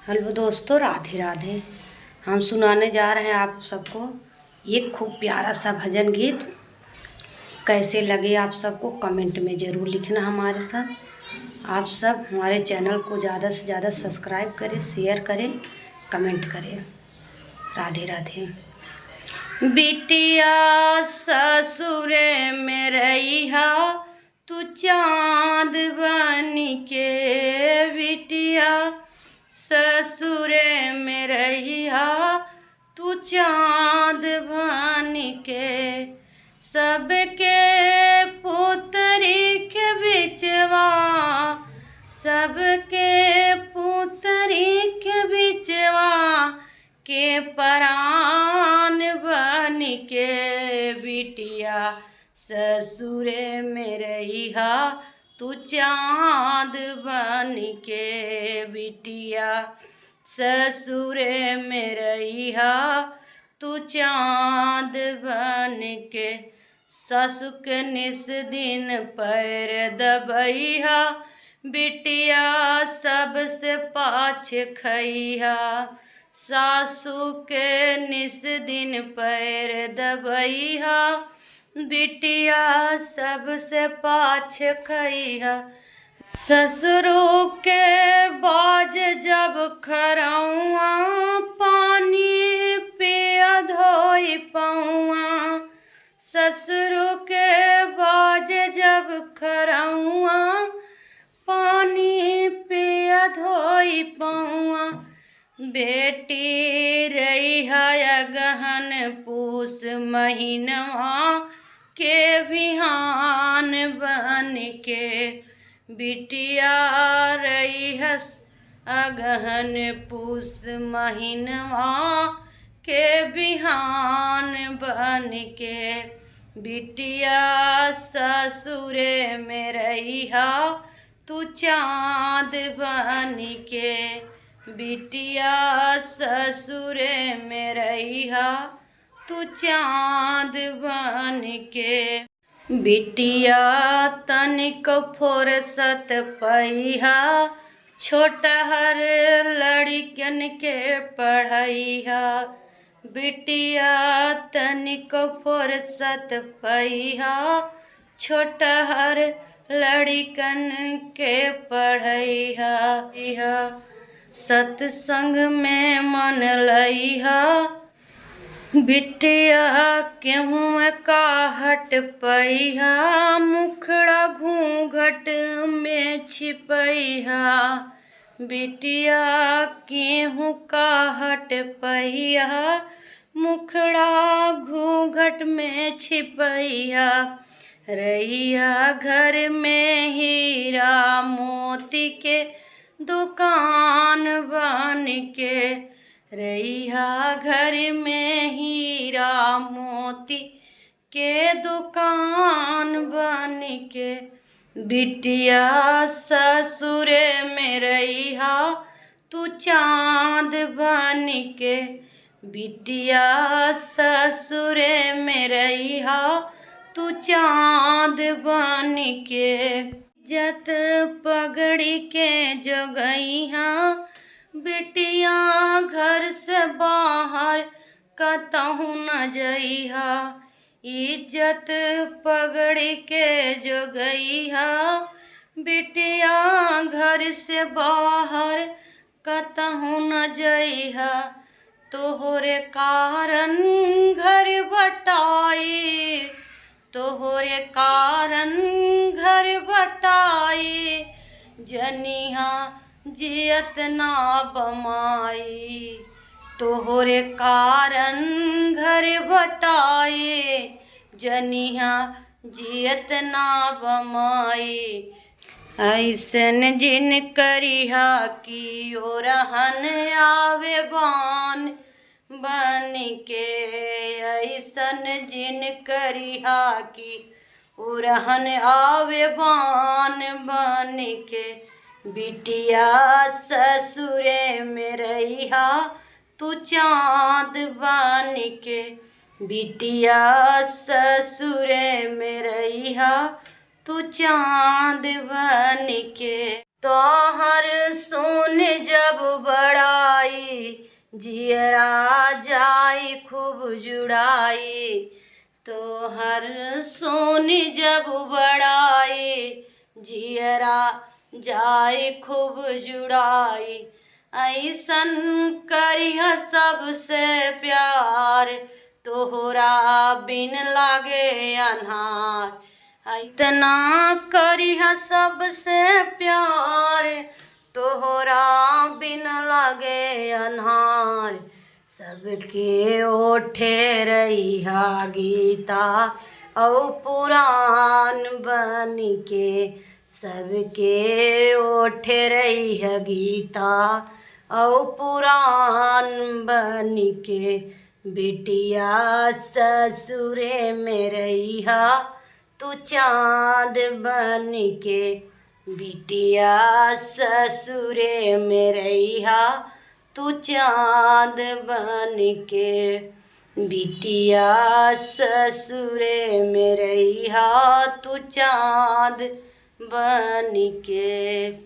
Hello दोस्तों, राधे राधे। हम सुनाने जा रहे हैं आप सबको एक खूब प्यारा सा भजन गीत। कैसे लगे आप सबको कमेंट में ज़रूर लिखना। हमारे साथ आप सब हमारे चैनल को ज़्यादा से ज़्यादा सब्सक्राइब करें, शेयर करें, कमेंट करें। राधे राधे। बिटिया ससुरे में रहिया तू चाँद बन के, बिटिया ससुरे में रहिया तू चाँद बन के। सबके पुतरी के बिचवा, सबके पुतरी के बिचवा के परान बन के, बिटिया ससुरे में रहिया तू चाँद बन के, बिटिया ससुरे में रहिया तू चाँद बन के। सासु के निस दिन पैर दबैया, बिटिया सबसे पाछ खैया। सासु के निस दिन पैर दबैया, बिटिया सबसे पाछ खैया। ससुरो के बाज जब खरौआ, पानी पिया धोई पौआ। ससुरो के बाज जब खरौआ, पानी पिया धोई पौआ। बेटी रहिया गहन पूस महीनवा के बिहान बन के, बिटिया रहिया अगहन पूस महीनवा के बिहान बन के। बिटिया ससुरे में रहिया तू चाँद बन के, बिटिया ससुरे में रहिया तू चाँद बन के। बिटिया तनिक फुर्सत पइहा, छोटहर लड़कन के पढ़ैया। बिटिया तनिक फुर्सत पइहा, छोटहर लड़कन के पढ़ैया। सत्संग में मन लइहा, बिटिया केहूँ का हट पइहा। मुखड़ा घूंघट में छिपैहा, बिटिया केहूँ का हट पइहा। मुखड़ा घूंघट में छिपैहा। रहिया घर में हीरा मोती के दुकान बन के, रहिया घर में हीरा मोती के दुकान बन के। बिटिया ससुरे में रहिया तू चाँद बन के, बिटिया ससुरे में रहिया तू चाँद बन के। इज्जत पगड़ी के जगैहा, बिटिया घर से बाहर कतहु न जइहा। इज्जत पगड़ी के जगैहा, बिटिया घर से बाहर कतहु न जइहा। तोहरे कारण घर बटाई, तोहरे कारण घर बटाई। जनिहा जियत ना बमाई, तोहरे कारण घर बटाई। जनिहा जियत ना बमाई। ऐसन जिन करिहा कि ओरहन आवे बान बन के, ऐसन जिन करिहा कि ओरहन आवे बान बन के। बिटिया ससुरे में रहिया तू चाँद बन के, बिटिया ससुरे में रहिया तू चाँद बन के। तोहर सोन जब बड़ा जियरा जाई खूब जुड़ाई, तो हर सोनी जब बड़ाई, जियरा जाई खूब जुड़ाई। ऐसन करिह सबसे प्यार, तोहरा बिन लागे अन्हार। इतना करिह सबसे प्यार, तोहरा बिन लागे अन्हार। सबके ओठे रहिहा गीता औ पुराण बनिके, सबके ओठे रहिहा गीता औ पुराण बनिके। बिटिया ससुरे में रहिहा तू चाँद बनिके, बिटिया ससुरे में रहिहा तू चाँद बनिके, बिटिया ससुरे में रहिहा तू चाँद बनिके।